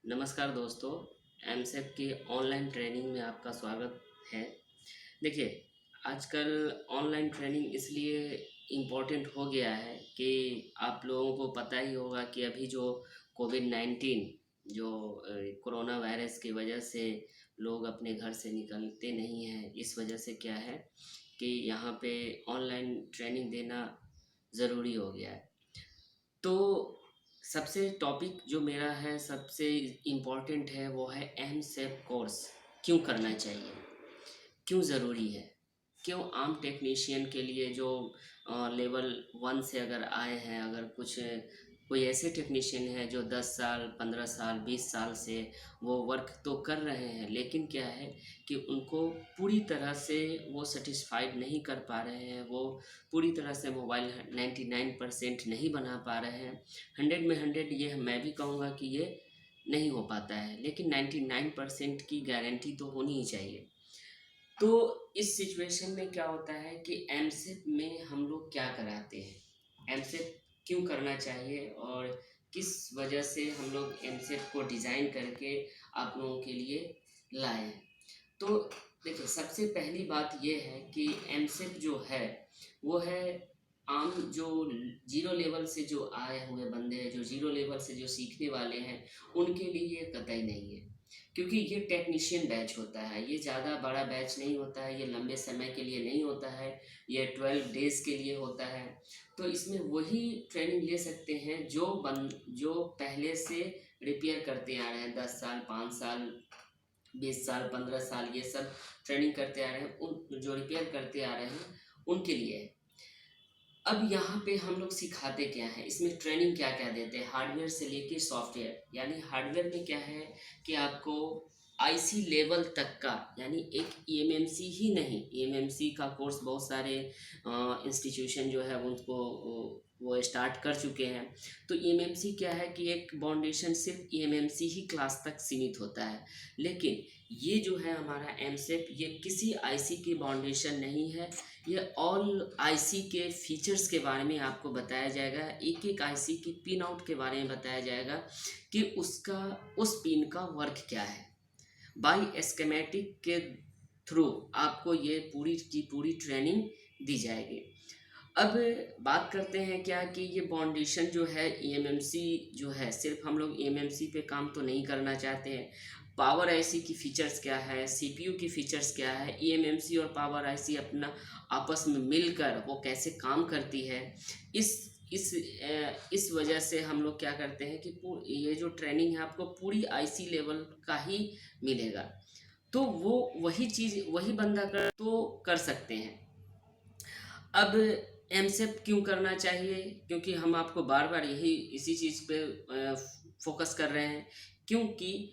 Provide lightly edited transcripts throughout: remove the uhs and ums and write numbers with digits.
नमस्कार दोस्तों, एमसेप की ऑनलाइन ट्रेनिंग में आपका स्वागत है। देखिए, आजकल ऑनलाइन ट्रेनिंग इसलिए इम्पोर्टेंट हो गया है कि आप लोगों को पता ही होगा कि अभी जो कोविड-19 जो कोरोना वायरस की वजह से लोग अपने घर से निकलते नहीं हैं। इस वजह से क्या है कि यहाँ पे ऑनलाइन ट्रेनिंग देना ज़रूरी हो गया है। तो सबसे टॉपिक जो मेरा है सबसे इम्पोर्टेंट है वो है एमसेप कोर्स क्यों करना चाहिए, क्यों ज़रूरी है, क्यों आम टेक्नीशियन के लिए जो लेवल 1 से अगर आए हैं, अगर कुछ कोई ऐसे टेक्नीशियन है जो 10 साल 15 साल 20 साल से वो वर्क तो कर रहे हैं, लेकिन क्या है कि उनको पूरी तरह से वो सेटिस्फाइड नहीं कर पा रहे हैं, वो पूरी तरह से मोबाइल 99% नहीं बना पा रहे हैं। 100 में 100 ये मैं भी कहूँगा कि ये नहीं हो पाता है, लेकिन 99% की गारंटी तो होनी ही चाहिए। तो इस सिचुएशन में क्या होता है कि एमसेट में हम लोग क्या कराते हैं, एमसेट क्यों करना चाहिए और किस वजह से हम लोग एमसेट को डिज़ाइन करके आप लोगों के लिए लाए हैं। तो देखिए, सबसे पहली बात ये है कि एमसेट जो है वो है आम जो ज़ीरो लेवल से जो आए हुए बंदे हैं, जो ज़ीरो लेवल से जो सीखने वाले हैं, उनके लिए ये कतई नहीं है। क्योंकि ये टेक्नीशियन बैच होता है, ये ज़्यादा बड़ा बैच नहीं होता है, ये लंबे समय के लिए नहीं होता है, ये 12 डेज़ के लिए होता है। तो इसमें वही ट्रेनिंग ले सकते हैं जो पहले से रिपेयर करते आ रहे हैं, 10 साल 5 साल 20 साल 15 साल ये सब ट्रेनिंग करते आ रहे हैं, उन जो रिपेयर करते आ रहे हैं उनके लिए है। अब यहाँ पे हम लोग सिखाते क्या हैं, इसमें ट्रेनिंग क्या-क्या देते हैं, हार्डवेयर से लेके सॉफ्टवेयर। यानी हार्डवेयर में क्या है कि आपको आईसी लेवल तक का, यानी एक ईएमएमसी ही नहीं, ईएमएमसी का कोर्स बहुत सारे इंस्टीट्यूशन जो है उनको वो स्टार्ट कर चुके हैं। तो ईएमएमसी क्या है कि एक फाउंडेशन सिर्फ ईएमएमसी ही क्लास तक सीमित होता है। लेकिन ये जो है हमारा एमसेप, ये किसी आईसी की फाउंडेशन नहीं है, ये ऑल आईसी के फीचर्स के बारे में आपको बताया जाएगा, एक-एक आईसी की पिन आउट के बारे में बताया जाएगा कि उसका उस पिन का वर्क क्या है। बाय स्कीमेटिक के थ्रू आपको ये पूरी की पूरी ट्रेनिंग दी जाएगी। अब बात करते हैं क्या कि ये फाउंडेशन जो है ईएमएमसी जो है, सिर्फ हम लोग ईएमएमसी पे काम तो नहीं करना चाहते हैं। पावर आईसी की फीचर्स क्या है, सीपीयू की फीचर्स क्या है, ईएमएमसी और पावर आईसी अपना आपस में मिलकर वो कैसे काम करती है, इस इस वजह से हम लोग क्या करते हैं कि ये जो ट्रेनिंग है आपको पूरी आईसी लेवल का ही मिलेगा। तो वो वही चीज़ वही बंदा कर सकते हैं। अब एमसेप क्यों करना चाहिए? क्योंकि हम आपको बार-बार यही इसी चीज़ पे फ़ोकस कर रहे हैं। क्योंकि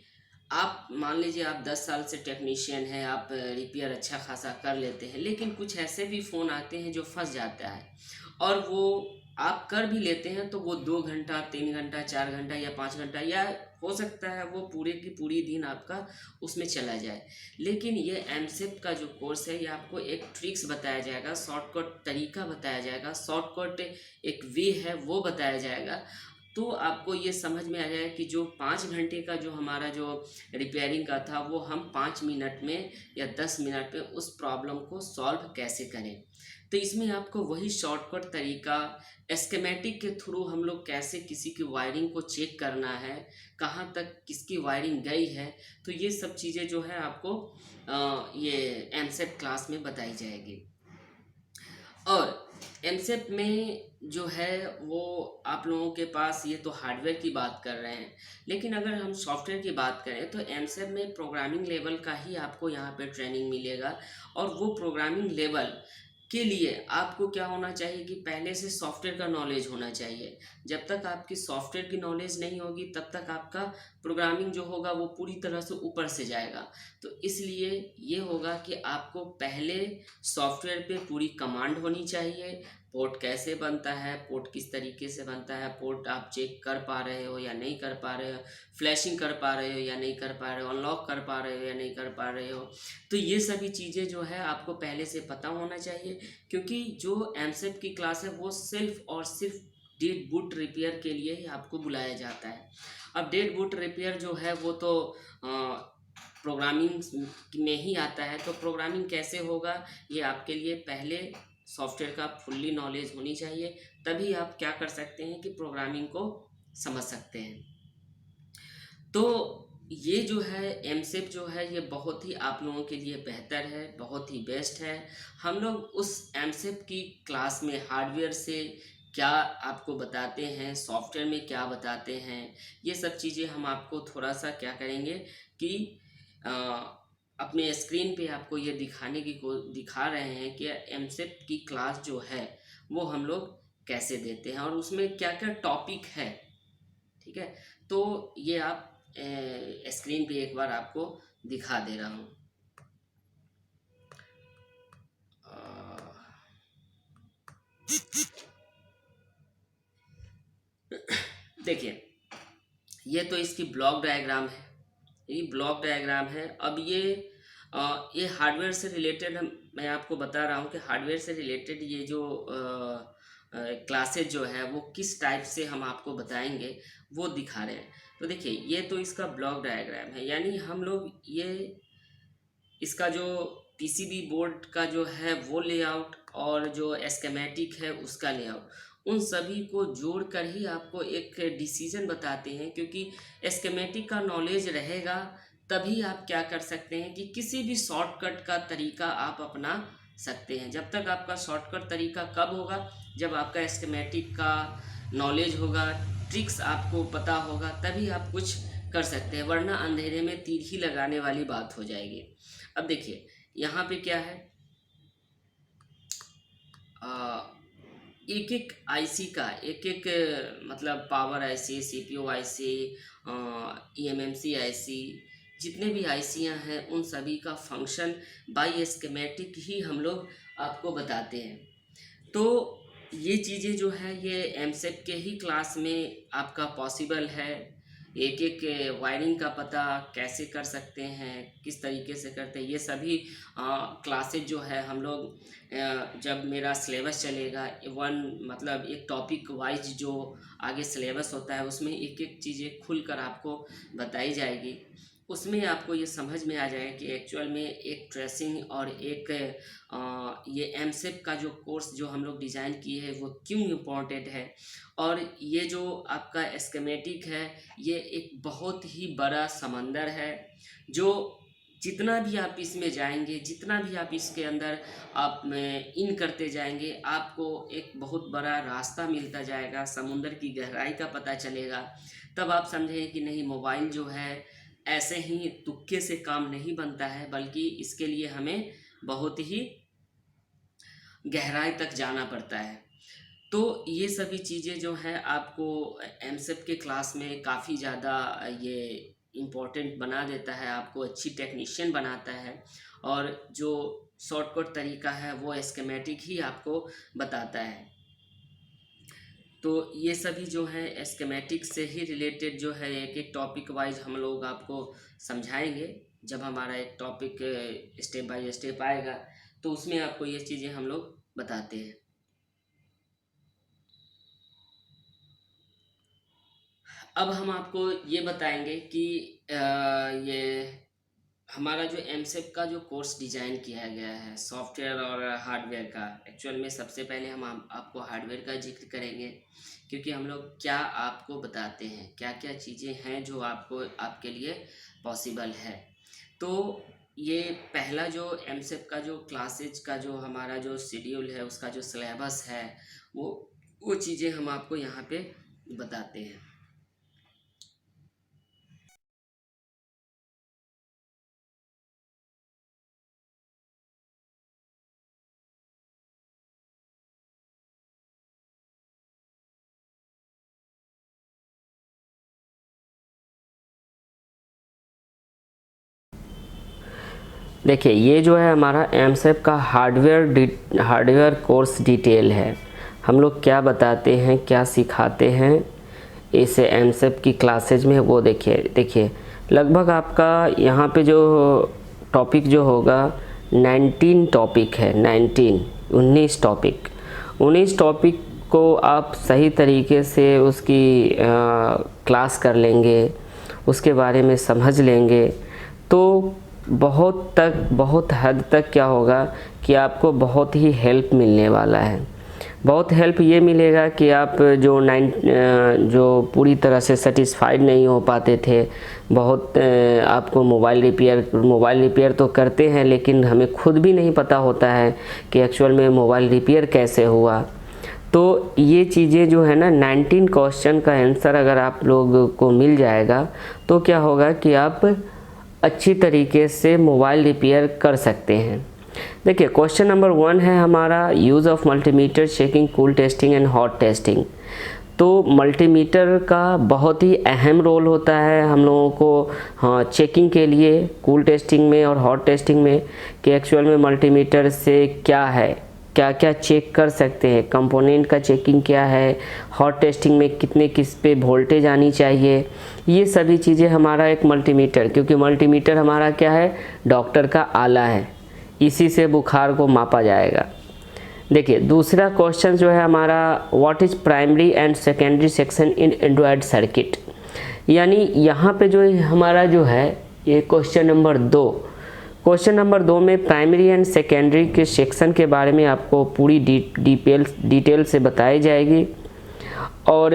आप मान लीजिए आप 10 साल से टेक्नीशियन हैं, आप रिपेयर अच्छा खासा कर लेते हैं, लेकिन कुछ ऐसे भी फ़ोन आते हैं जो फँस जाता है और वो आप कर भी लेते हैं तो वो 2 घंटा, 3 घंटा, 4 घंटा या 5 घंटा या हो सकता है वो पूरे की पूरी दिन आपका उसमें चला जाए। लेकिन ये एमसेप का जो कोर्स है ये आपको एक ट्रिक्स बताया जाएगा, शॉर्टकट तरीका बताया जाएगा, शॉर्टकट एक वे है वो बताया जाएगा। तो आपको ये समझ में आ जाएगा कि जो 5 घंटे का जो हमारा जो रिपेयरिंग का था वो हम 5 मिनट में या 10 मिनट में उस प्रॉब्लम को सॉल्व कैसे करें। तो इसमें आपको वही शॉर्टकट तरीका, स्कीमेटिक के थ्रू हम लोग कैसे किसी की वायरिंग को चेक करना है, कहाँ तक किसकी वायरिंग गई है, तो ये सब चीज़ें जो है आपको ये एमसेप क्लास में बताई जाएगी। और एमसेप में जो है वो आप लोगों के पास, ये तो हार्डवेयर की बात कर रहे हैं, लेकिन अगर हम सॉफ्टवेयर की बात करें तो एमसेप में प्रोग्रामिंग लेवल का ही आपको यहाँ पे ट्रेनिंग मिलेगा। और वो प्रोग्रामिंग लेवल के लिए आपको क्या होना चाहिए कि पहले से सॉफ्टवेयर का नॉलेज होना चाहिए। जब तक आपकी सॉफ्टवेयर की नॉलेज नहीं होगी तब तक आपका प्रोग्रामिंग जो होगा वो पूरी तरह से ऊपर से जाएगा। तो इसलिए ये होगा कि आपको पहले सॉफ्टवेयर पे पूरी कमांड होनी चाहिए, पोर्ट कैसे बनता है, पोर्ट किस तरीके से बनता है, पोर्ट आप चेक कर पा रहे हो या नहीं कर पा रहे हो, फ्लैशिंग कर पा रहे हो या नहीं कर पा रहे हो, अनलॉक कर पा रहे हो या नहीं कर पा रहे हो। तो ये सभी चीज़ें जो है आपको पहले से पता होना चाहिए, क्योंकि जो एमसेप की क्लास है वो सिर्फ़ और सिर्फ़ डेड बूट रिपेयर के लिए ही आपको बुलाया जाता है। अब डेड बूट रिपेयर जो है वो तो प्रोग्रामिंग में ही आता है। तो प्रोग्रामिंग कैसे होगा, ये आपके लिए पहले सॉफ्टवेयर का फुल्ली नॉलेज होनी चाहिए, तभी आप क्या कर सकते हैं कि प्रोग्रामिंग को समझ सकते हैं। तो ये जो है एमसेप जो है ये बहुत ही आप लोगों के लिए बेहतर है, बहुत ही बेस्ट है। हम लोग उस एमसेप की क्लास में हार्डवेयर से क्या आपको बताते हैं, सॉफ्टवेयर में क्या बताते हैं, ये सब चीज़ें हम आपको थोड़ा सा क्या करेंगे कि अ, अपने स्क्रीन पे आपको ये दिखा रहे हैं कि एमसेप की क्लास जो है वो हम लोग कैसे देते हैं और उसमें क्या क्या टॉपिक है। ठीक है, तो ये आप स्क्रीन पे एक बार आपको दिखा दे रहा हूँ। देखिए, ये तो इसकी ब्लॉक डायग्राम है, ये ब्लॉक डायग्राम है। अब ये हार्डवेयर से रिलेटेड मैं आपको बता रहा हूँ कि हार्डवेयर से रिलेटेड ये जो क्लासेज जो है वो किस टाइप से हम आपको बताएंगे वो दिखा रहे हैं। तो देखिए, ये तो इसका ब्लॉक डायग्राम है, यानी हम लोग ये इसका जो पीसीबी बोर्ड का जो है वो लेआउट और जो एस्केमेटिक है उसका लेआउट, उन सभी को जोड़कर ही आपको एक डिसीजन बताते हैं। क्योंकि एस्केमेटिक का नॉलेज रहेगा तभी आप क्या कर सकते हैं कि किसी भी शॉर्टकट का तरीका आप अपना सकते हैं। जब तक आपका शॉर्टकट तरीका कब होगा, जब आपका एस्केमेटिक का नॉलेज होगा, ट्रिक्स आपको पता होगा, तभी आप कुछ कर सकते हैं, वरना अंधेरे में तीर ही लगाने वाली बात हो जाएगी। अब देखिए, यहाँ पे क्या है, एक एक आईसी का एक एक मतलब power IC, CPU IC, eMMC IC, जितने भी आईसियाँ हैं उन सभी का फंक्शन बाय स्कीमेटिक ही हम लोग आपको बताते हैं। तो ये चीज़ें जो है ये एमसेप के ही क्लास में आपका पॉसिबल है। एक एक वायरिंग का पता कैसे कर सकते हैं, किस तरीके से करते हैं, ये सभी क्लासेज जो है हम लोग जब मेरा सिलेबस चलेगा वन मतलब एक टॉपिक वाइज जो आगे सिलेबस होता है उसमें एक एक चीज़ें खुलकर आपको बताई जाएगी। उसमें आपको ये समझ में आ जाएगा कि एक्चुअल में एक ट्रेसिंग और एक ये एमसेप का जो कोर्स जो हम लोग डिज़ाइन किए हैं वो क्यों इम्पोर्टेंट है। और ये जो आपका एस्केमेटिक है ये एक बहुत ही बड़ा समंदर है, जो जितना भी आप इसमें जाएंगे, जितना भी आप इसके अंदर आप में इन करते जाएंगे, आपको एक बहुत बड़ा रास्ता मिलता जाएगा, समुंदर की गहराई का पता चलेगा। तब आप समझेंगे कि नहीं, मोबाइल जो है ऐसे ही तुक्के से काम नहीं बनता है, बल्कि इसके लिए हमें बहुत ही गहराई तक जाना पड़ता है। तो ये सभी चीज़ें जो हैं आपको एमसेप के क्लास में काफ़ी ज़्यादा ये इम्पोर्टेंट बना देता है, आपको अच्छी टेक्नीशियन बनाता है। और जो शॉर्टकट तरीका है वो एस्केमेटिक ही आपको बताता है। तो ये सभी जो है एस्केमेटिक से ही रिलेटेड जो है एक एक टॉपिक वाइज हम लोग आपको समझाएंगे। जब हमारा एक टॉपिक स्टेप बाय स्टेप आएगा तो उसमें आपको ये चीज़ें हम लोग बताते हैं। अब हम आपको ये बताएंगे कि ये हमारा जो एमसेप का जो कोर्स डिज़ाइन किया गया है सॉफ्टवेयर और हार्डवेयर का, एक्चुअल में सबसे पहले हम आपको हार्डवेयर का जिक्र करेंगे। क्योंकि हम लोग क्या आपको बताते हैं, क्या क्या चीज़ें हैं जो आपको आपके लिए पॉसिबल है। तो ये पहला जो एमसेप का जो क्लासेज का जो हमारा जो शेड्यूल है, उसका जो सिलेबस है, वो चीज़ें हम आपको यहाँ पे बताते हैं। देखिए, ये जो है हमारा एमसेप का हार्डवेयर कोर्स डिटेल है। हम लोग क्या बताते हैं, क्या सिखाते हैं इस एमसेप की क्लासेज में, वो देखिए लगभग आपका यहाँ पे जो टॉपिक जो होगा 19 टॉपिक है, 19 टॉपिक को आप सही तरीके से उसकी क्लास कर लेंगे, उसके बारे में समझ लेंगे, तो बहुत हद तक क्या होगा कि आपको बहुत ही हेल्प मिलने वाला है। बहुत हेल्प ये मिलेगा कि आप जो पूरी तरह से सेटिस्फाइड नहीं हो पाते थे, बहुत आपको मोबाइल रिपेयर तो करते हैं, लेकिन हमें खुद भी नहीं पता होता है कि एक्चुअल में मोबाइल रिपेयर कैसे हुआ। तो ये चीज़ें जो है ना, 19 क्वेश्चन का आंसर अगर आप लोग को मिल जाएगा तो क्या होगा कि आप अच्छी तरीके से मोबाइल रिपेयर कर सकते हैं। देखिए, क्वेश्चन नंबर 1 है हमारा use of multimeter checking cool testing and hot testing. तो मल्टीमीटर का बहुत ही अहम रोल होता है हम लोगों को चेकिंग के लिए, कूल टेस्टिंग में और हॉट टेस्टिंग में, कि एक्चुअल में मल्टीमीटर से क्या है, क्या क्या चेक कर सकते हैं, कंपोनेंट का चेकिंग क्या है, हॉट टेस्टिंग में किस पे वोल्टेज आनी चाहिए, ये सभी चीज़ें हमारा एक मल्टीमीटर, क्योंकि मल्टीमीटर हमारा क्या है, डॉक्टर का आला है, इसी से बुखार को मापा जाएगा। देखिए, दूसरा क्वेश्चन जो है हमारा, what is primary and secondary section in Android circuit. यानी यहाँ पे जो हमारा जो है ये क्वेश्चन नंबर 2 में प्राइमरी एंड सेकेंडरी के सेक्शन के बारे में आपको पूरी डिटेल से बताई जाएगी। और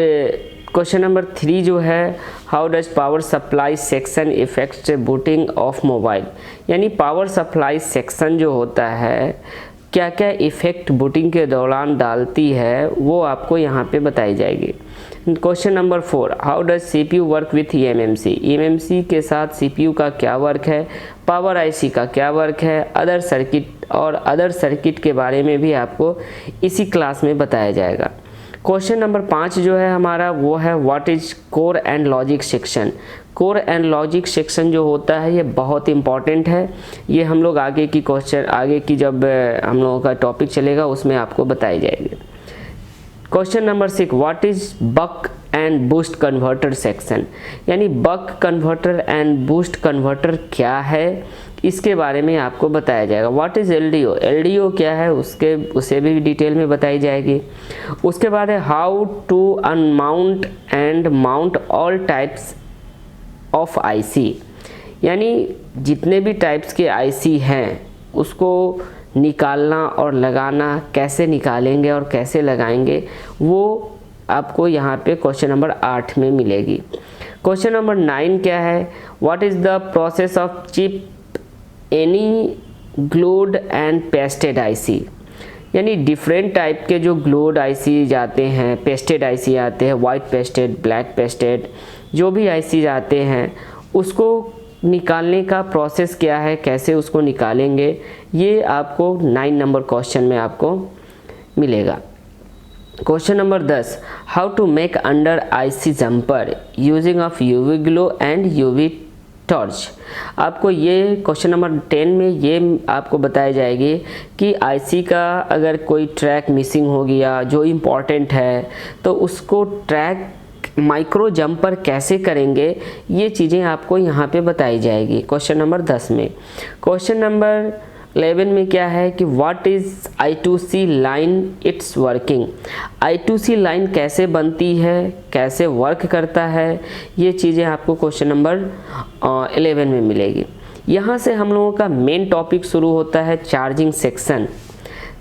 क्वेश्चन नंबर 3 जो है, how does power supply section effects booting of mobile. यानी पावर सप्लाई सेक्शन जो होता है क्या क्या इफ़ेक्ट बूटिंग के दौरान डालती है, वो आपको यहाँ पे बताई जाएगी। Question number 4, how does CPU work with EMMC। EMMC के साथ CPU का क्या वर्क है, पावर IC का क्या वर्क है, अदर सर्किट के बारे में भी आपको इसी क्लास में बताया जाएगा। क्वेश्चन नंबर 5 जो है हमारा, वो है what is core and logic section. Core and logic section जो होता है ये बहुत इंपॉर्टेंट है, ये हम लोग आगे की जब हम लोगों का टॉपिक चलेगा उसमें आपको बताई जाएगी। Question number 6, what is buck and boost converter section. यानी buck converter and boost converter क्या है, इसके बारे में आपको बताया जाएगा। व्हाट इज़ LDO क्या है, उसे भी डिटेल में बताई जाएगी। उसके बाद है how to unmount and mount all types of IC। यानी जितने भी टाइप्स के IC हैं उसको निकालना और लगाना, कैसे निकालेंगे और कैसे लगाएंगे, वो आपको यहाँ पे क्वेश्चन नंबर 8 में मिलेगी। क्वेश्चन नंबर 9 क्या है, what is the process of chip any glued and pasted IC। यानी डिफरेंट टाइप के जो ग्लूड IC जाते हैं, पेस्टेड IC आते हैं, वाइट पेस्टेड, ब्लैक पेस्टेड, जो भी IC आते हैं उसको निकालने का प्रोसेस क्या है, कैसे उसको निकालेंगे, ये आपको 9 नंबर क्वेश्चन में आपको मिलेगा। Question number 10, how to make under IC jumper using of UV glow and UV torch. आपको ये क्वेश्चन नंबर 10 में ये आपको बताई जाएगी कि IC का अगर कोई ट्रैक मिसिंग हो गया जो इम्पॉर्टेंट है तो उसको ट्रैक माइक्रो जंपर कैसे करेंगे, ये चीज़ें आपको यहाँ पे बताई जाएगी क्वेश्चन नंबर 10 में। क्वेश्चन नंबर 11 में क्या है कि what is I2C line it's working. I2C line कैसे बनती है, कैसे वर्क करता है, ये चीज़ें आपको क्वेश्चन नंबर 11 में मिलेगी। यहाँ से हम लोगों का मेन टॉपिक शुरू होता है charging section.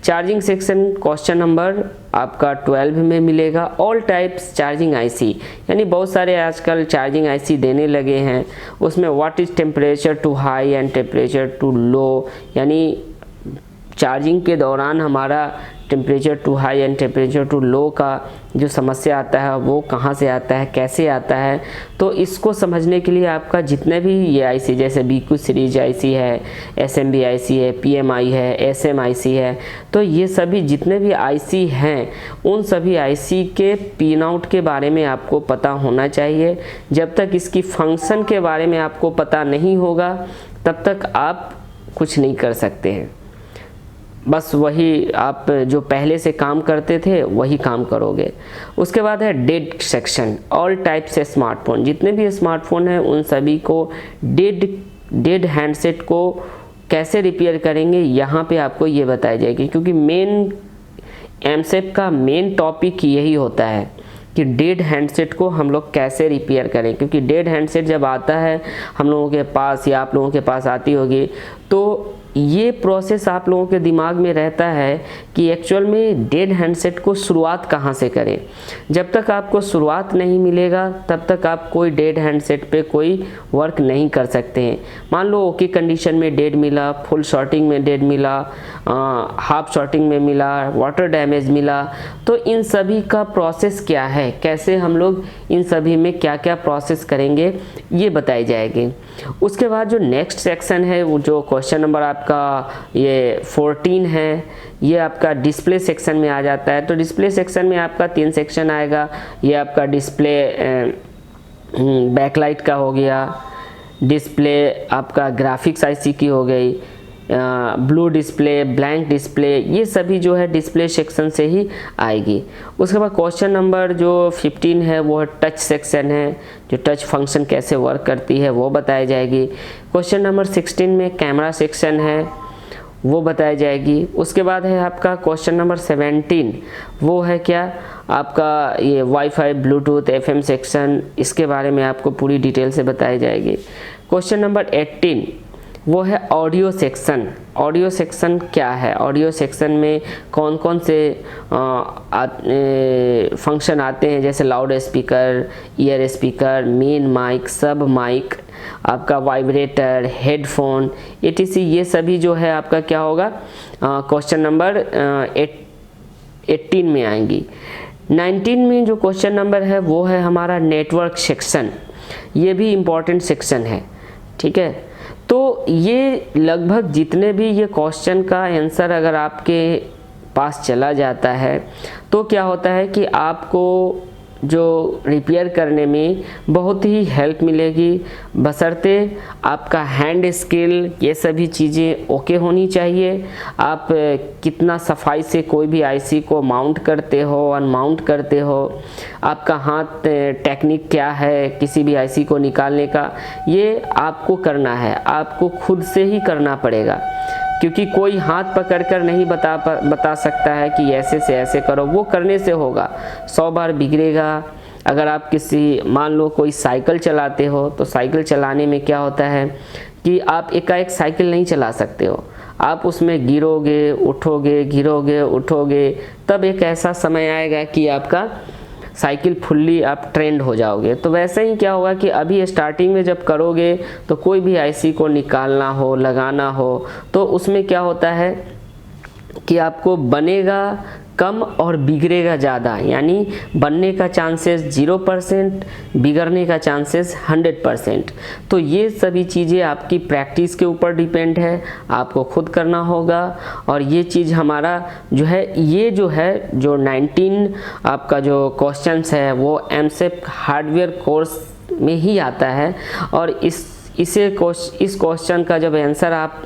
Charging section question number आपका 12 में मिलेगा। ऑल टाइप्स चार्जिंग IC, यानी बहुत सारे आजकल चार्जिंग IC देने लगे हैं, उसमें what is temperature too high and temperature too low. यानी चार्जिंग के दौरान हमारा temperature too high and temperature too low का जो समस्या आता है वो कहाँ से आता है, कैसे आता है, तो इसको समझने के लिए आपका जितने भी ये IC जैसे BQ सीरीज IC है, SMB IC है, PMI है, SM IC है, तो ये सभी जितने भी IC हैं उन सभी IC के पिन आउट के बारे में आपको पता होना चाहिए। जब तक इसकी फंक्शन के बारे में आपको पता नहीं होगा तब तक आप कुछ नहीं कर सकते हैं। बस वही आप जो पहले से काम करते थे वही काम करोगे। उसके बाद है डेड सेक्शन। ऑल टाइप से स्मार्टफोन, जितने भी स्मार्टफोन हैं उन सभी को डेड हैंडसेट को कैसे रिपेयर करेंगे यहाँ पे आपको ये बताई जाएगी, क्योंकि मेन एमसेट का मेन टॉपिक यही होता है कि डेड हैंडसेट को हम लोग कैसे रिपेयर करें, क्योंकि डेड हैंडसेट जब आता है हम लोगों के पास या आप लोगों के पास आती होगी तो ये प्रोसेस आप लोगों के दिमाग में रहता है कि एक्चुअल में डेड हैंडसेट को शुरुआत कहाँ से करें। जब तक आपको शुरुआत नहीं मिलेगा तब तक आप कोई डेड हैंडसेट पे कोई वर्क नहीं कर सकते हैं। मान लो ओके कंडीशन में डेड मिला, फुल शॉर्टिंग में डेड मिला, हाफ शॉर्टिंग में मिला, वाटर डैमेज मिला, तो इन सभी का प्रोसेस क्या है, कैसे हम लोग इन सभी में क्या क्या प्रोसेस करेंगे ये बताए जाएंगे। उसके बाद जो नेक्स्ट सेक्शन है वो जो क्वेश्चन नंबर आपका ये 14 है, ये आपका डिस्प्ले सेक्शन में आ जाता है। तो डिस्प्ले सेक्शन में आपका 3 सेक्शन आएगा। ये आपका डिस्प्ले बैकलाइट का हो गया, डिस्प्ले आपका ग्राफिक्स आईसी की हो गई, ब्लू डिस्प्ले, ब्लैंक डिस्प्ले, ये सभी जो है डिस्प्ले सेक्शन से ही आएगी। उसके बाद क्वेश्चन नंबर जो 15 है वो टच सेक्शन है, जो टच फंक्शन कैसे वर्क करती है वो बताई जाएगी। क्वेश्चन नंबर 16 में कैमरा सेक्शन है वो बताई जाएगी। उसके बाद है आपका क्वेश्चन नंबर 17, वो है क्या आपका ये वाईफाई, ब्लूटूथ, एफएम सेक्शन, इसके बारे में आपको पूरी डिटेल से बताई जाएगी। क्वेश्चन नंबर 18 वो है ऑडियो सेक्शन। ऑडियो सेक्शन क्या है, ऑडियो सेक्शन में कौन कौन से फंक्शन आते हैं, जैसे loud speaker, ear speaker, main mic, sub mic, आपका वाइब्रेटर, हेडफोन, etc, ये सभी जो है आपका क्या होगा क्वेश्चन नंबर 18 में आएंगी। 19 में जो क्वेश्चन नंबर है वो है हमारा नेटवर्क सेक्शन, ये भी इम्पॉर्टेंट सेक्शन है, ठीक है। तो ये लगभग जितने भी ये क्वेश्चन का आंसर अगर आपके पास चला जाता है तो क्या होता है कि आपको जो रिपेयर करने में बहुत ही हेल्प मिलेगी, बशर्ते आपका हैंड स्किल ये सभी चीज़ें ओके होनी चाहिए। आप कितना सफाई से कोई भी आईसी को माउंट करते हो, अनमाउंट करते हो, आपका हाथ टेक्निक क्या है किसी भी आईसी को निकालने का, ये आपको करना है, आपको खुद से ही करना पड़ेगा, क्योंकि कोई हाथ पकड़कर नहीं बता सकता है कि ऐसे से ऐसे करो, वो करने से होगा। 100 बार बिगड़ेगा। अगर आप किसी मान लो कोई साइकिल चलाते हो तो साइकिल चलाने में क्या होता है कि आप एकाएक साइकिल नहीं चला सकते हो, आप उसमें गिरोगे उठोगे, गिरोगे उठोगे, तब एक ऐसा समय आएगा कि आपका साइकिल फुल्ली आप ट्रेंड हो जाओगे। तो वैसे ही क्या होगा कि अभी स्टार्टिंग में जब करोगे तो कोई भी आईसी को निकालना हो, लगाना हो, तो उसमें क्या होता है कि आपको बनेगा कम और बिगड़ेगा ज़्यादा, यानी बनने का चांसेस 0%, बिगड़ने का चांसेस 100%। तो ये सभी चीज़ें आपकी प्रैक्टिस के ऊपर डिपेंड है, आपको खुद करना होगा। और ये चीज़ हमारा जो है ये जो 19 आपका जो क्वेश्चंस है वो एमसेट हार्डवेयर कोर्स में ही आता है। और इस क्वेश्चन का जब आंसर आप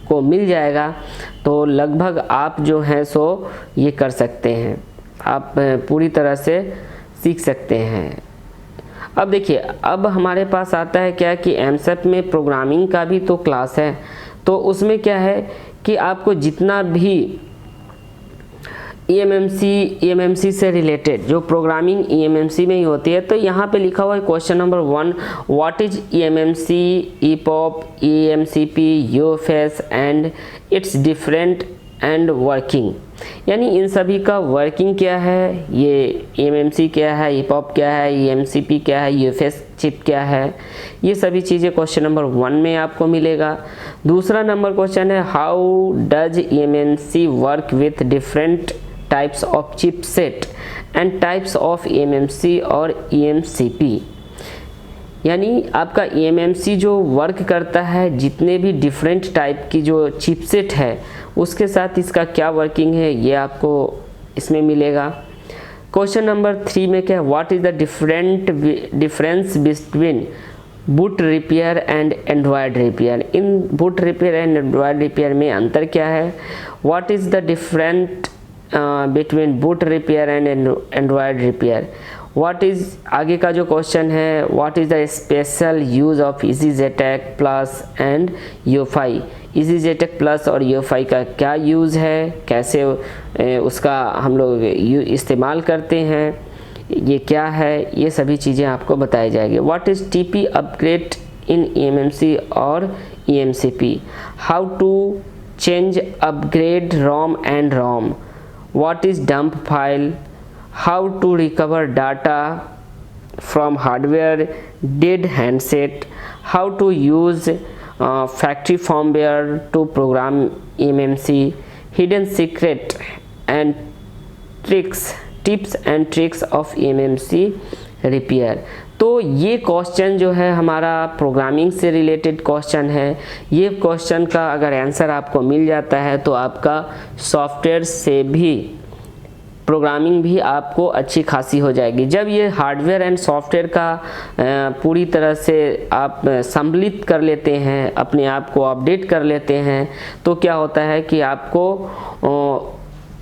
को मिल जाएगा तो लगभग आप जो है सो ये कर सकते हैं, आप पूरी तरह से सीख सकते हैं। अब देखिए, अब हमारे पास आता है क्या कि एमसेट में प्रोग्रामिंग का भी तो क्लास है। तो उसमें क्या है कि आपको जितना भी EMMC से रिलेटेड जो प्रोग्रामिंग EMMC में ही होती है, तो यहाँ पे लिखा हुआ है question number 1, what is EMMC, EPOP, EMCP, UFS and it's different and working. यानी इन सभी का वर्किंग क्या है, ये EMMC क्या है, EPOP क्या है, EMCP क्या है, UFS चिप क्या है, ये सभी चीज़ें क्वेश्चन नंबर 1 में आपको मिलेगा। दूसरा नंबर क्वेश्चन है, how does EMMC work with different types of chipset and types of EMMC और EMCP। यानी आपका EMMC जो वर्क करता है जितने भी डिफरेंट टाइप की जो चिपसेट है उसके साथ इसका क्या वर्किंग है, ये आपको इसमें मिलेगा। क्वेश्चन नंबर 3 में क्या है, what is the difference between boot repair and Android repair. In boot repair and Android repair में अंतर क्या है, what is the different between boot repair and Android repair, what is आगे का जो क्वेश्चन है, what is the special use of EasyJetAC plus and UEFI। EasyJetAC plus और UEFI का क्या यूज़ है, कैसे उसका हम लोग इस्तेमाल करते हैं, ये क्या है, ये सभी चीज़ें आपको बताई जाएगी। What is TP upgrade in eMMC और eMCP, how to change upgrade ROM and ROM, what is dump file, how to recover data from hardware dead handset, how to use factory firmware to program eMMC, hidden secret and tips and tricks of eMMC repair। तो ये question जो है हमारा programming से related question है। ये question का अगर आंसर आपको मिल जाता है तो आपका सॉफ्टवेयर से भी प्रोग्रामिंग भी आपको अच्छी खासी हो जाएगी। जब ये हार्डवेयर एंड सॉफ्टवेयर का पूरी तरह से आप सम्मिलित कर लेते हैं, अपने आप को अपडेट कर लेते हैं, तो क्या होता है कि आपको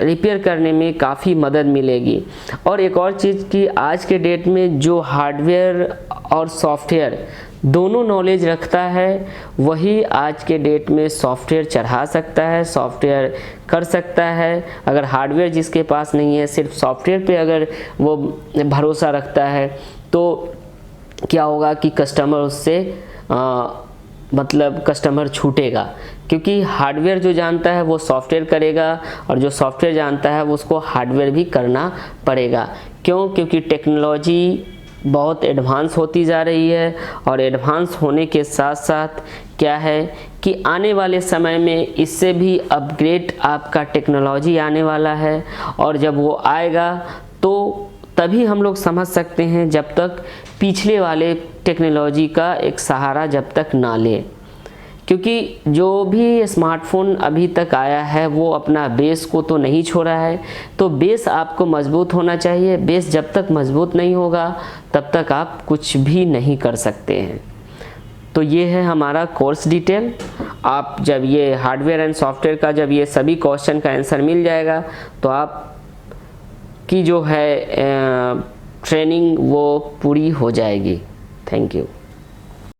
रिपेयर करने में काफ़ी मदद मिलेगी। और एक और चीज़ कि आज के डेट में जो हार्डवेयर और सॉफ्टवेयर दोनों नॉलेज रखता है, वही आज के डेट में सॉफ्टवेयर चढ़ा सकता है, सॉफ्टवेयर कर सकता है। अगर हार्डवेयर जिसके पास नहीं है, सिर्फ सॉफ्टवेयर पे अगर वो भरोसा रखता है, तो क्या होगा कि कस्टमर उससे मतलब कस्टमर छूटेगा, क्योंकि हार्डवेयर जो जानता है वो सॉफ्टवेयर करेगा, और जो सॉफ्टवेयर जानता है वो उसको हार्डवेयर भी करना पड़ेगा। क्यों? क्योंकि टेक्नोलॉजी बहुत एडवांस होती जा रही है, और एडवांस होने के साथ साथ क्या है कि आने वाले समय में इससे भी अपग्रेड आपका टेक्नोलॉजी आने वाला है। और जब वो आएगा तो तभी हम लोग समझ सकते हैं, जब तक पिछले वाले टेक्नोलॉजी का एक सहारा जब तक ना ले। क्योंकि जो भी स्मार्टफोन अभी तक आया है वो अपना बेस को तो नहीं छोड़ा है, तो बेस आपको मजबूत होना चाहिए। बेस जब तक मजबूत नहीं होगा तब तक आप कुछ भी नहीं कर सकते हैं। तो ये है हमारा कोर्स डिटेल। आप जब ये हार्डवेयर एंड सॉफ्टवेयर का जब ये सभी क्वेश्चन का आंसर मिल जाएगा तो आप की जो है ट्रेनिंग वो पूरी हो जाएगी। Thank you.